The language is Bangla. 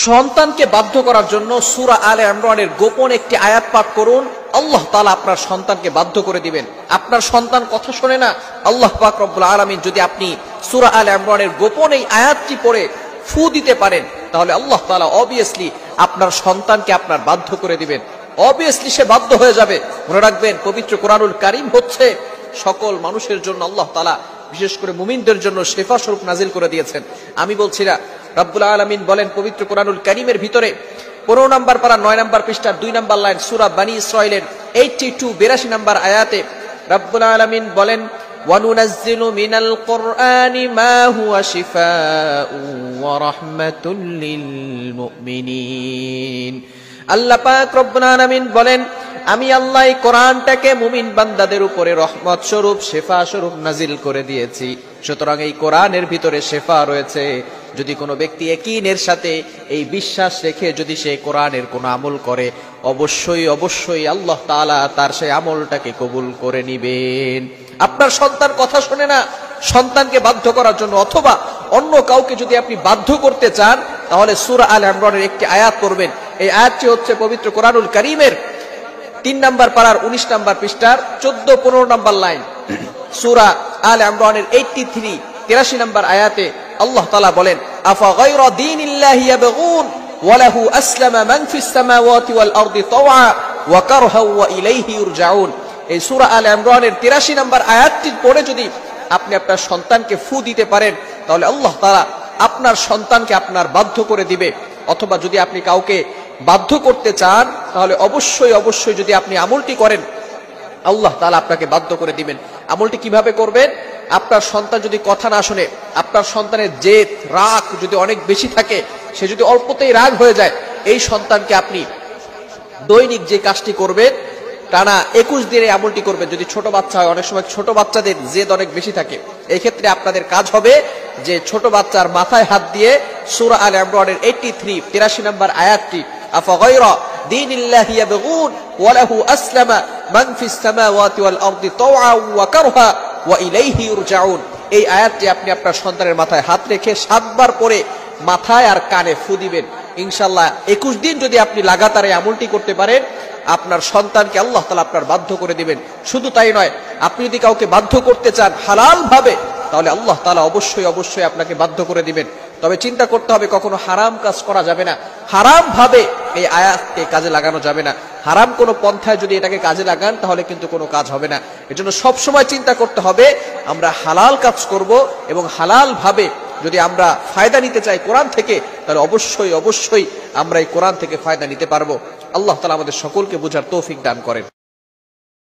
সন্তানকে বাধ্য করার জন্য সূরা আলে ইমরানের গোপন একটি আয়াত পাঠ করুন। আল্লাহ তাআলা আপনার সন্তানকে বাধ্য করে দিবেন। আপনার সন্তান কথা শোনে না, আল্লাহ পাক রব্বুল আলামিন যদি আপনি সূরা আলে ইমরানের গোপন এই আয়াতটি পড়ে ফু দিতে পারেন, তাহলে আল্লাহ তাআলা অবভিয়াসলি আপনার সন্তানকে আপনার বাধ্য করে দিবেন। অবভিয়াসলি সে বাধ্য হয়ে যাবে। মনে রাখবেন, পবিত্র কোরআনুল কারীম হচ্ছে সকল মানুষের জন্য আল্লাহ তাআলা বিশেষ করে মুমিনদের জন্য শিফা স্বরূপ নাজিল করে দিয়েছেন। আমি বলছি না, রব্বুল আলামিন বলেন পবিত্র কোরআনুল কারীমের ভিতরে 15 নম্বর পারা 9 নম্বর পৃষ্ঠার 2 নম্বর লাইন সূরা বনী ইসরাঈলের 82 নম্বর আয়াতে রব্বুল আলামিন বলেন, ওয়ানুনাজ্জিলু মিনাল কুরআনি মা হুয়া শিফাউ ওয়া রাহমাতুল লিল মুমিনিন। আল্লাহ পাক রব্বুল আলামিন বলেন, আমি আল্লাহ এই কোরআনটাকে মুমিন বান্দাদের উপরে রহমত স্বরূপ শিফা স্বরূপ নাজিল করে দিয়েছি। সুতরাং এই কোরআনের ভিতরে শিফা রয়েছে। যদি কোনো ব্যক্তি ইয়াকিনের সাথে এই বিশ্বাস রেখে যদি সে কোরআনের কোনো আমল করে, অবশ্যই অবশ্যই আল্লাহ তাআলা তার সেই আমলটাকে কবুল করে নেবেন। আপনার সন্তান কথা শোনে না, সন্তানকে বাধ্য করার জন্য অথবা অন্য কাউকে যদি আপনি বাধ্য করতে চান, তাহলে সূরা আলে ইমরানের একটি আয়াত পড়বেন। এই আয়াতটি হচ্ছে পবিত্র কোরআনুল কারীমের 3 নম্বর পারার 19 নম্বর পৃষ্ঠার 14-15 নম্বর লাইন সূরা আলে ইমরানের 83 নম্বর আয়াতে আল্লাহ তাআলা বলেন, আফা গায়রা দীনিল্লাহি ইয়াবগুন ওয়া লাহু আসলামা মান ফিস সামাওয়াতি ওয়াল আরদি তাওআ ওয়া কারহা ওয়া ইলাইহি ইরজাউন। এই সূরা আলে ইমরানের 83 নম্বর আয়াতটি পড়ে যদি আপনি আপনার সন্তানকে ফু দিতে পারেন, তাহলে আল্লাহ তাআলা আপনার সন্তানকে আপনার বাধ্য করে দিবে। অথবা যদি আপনি কাউকে বাধ্য করতে চান, তাহলে অবশ্যই অবশ্যই যদি আপনি আমলটি করেন, আল্লাহ তাআলা আপনাকে বাধ্য করে দিবেন। আমলটি কিভাবে করবেন? আপনার সন্তান যদি কথা না শুনে, আপনার সন্তানের জেদ রাগ যদি অনেক বেশি থাকে, সে যদি অল্পতেই রাগ হয়ে যায়, এই সন্তানকে আপনি দৈনিক যে কাজটি করবেন, টানা 21 দিনে আমলটি করবেন। যদি ছোট বাচ্চা হয়, অনেক সময় ছোট বাচ্চাদের জেদ অনেক বেশি থাকে, এই ক্ষেত্রে আপনাদের কাজ হবে যে ছোট বাচ্চার মাথায় হাত দিয়ে সূরা আলে ইমরানের 83 নম্বর আয়াতটি, আফা গায়রা দীনিল্লাহি ইয়াবগুন ওয়া লাহু আসলামা মান ফিস সামাওয়াতি ওয়াল আরদি তাওআ ওয়া কারহা ওয়া ইলাইহি ইরজাউন, এই আয়াতটি আপনি আপনার সন্তানের মাথায় হাত রেখে 7 বার পরে মাথায় আর কানে ফু দিবেন। ইনশাআল্লাহ 21 দিন যদি আপনি লাগাতার এই আমলটি করতে পারেন, আপনার সন্তানকে আল্লাহ তাআলা আপনার বাধ্য করে দিবেন। শুধু তাই নয়, আপনি যদি কাউকে বাধ্য করতে চান হালাল ভাবে, তাহলে আল্লাহ তাআলা অবশ্যই অবশ্যই আপনাকে বাধ্য করে দিবেন। তবে চিন্তা করতে হবে, কখনো হারাম কাজ করা যাবে না, হারাম ভাবে এই আয়াতকে কাজে লাগানো যাবে না। হারাম কোনো পন্থায় যদি এটাকে কাজে লাগান, তাহলে কিন্তু কোনো কাজ হবে না। এজন্য সব সময় চিন্তা করতে হবে আমরা হালাল কাজ করব, এবং হালাল ভাবে যদি আমরা ফায়দা নিতে চাই কোরআন থেকে, তাহলে অবশ্যই অবশ্যই আমরা এই কোরআন থেকে ফায়দা নিতে পারবো। আল্লাহ তাআলা আমাদের সকলকে বোঝার তৌফিক দান করেন।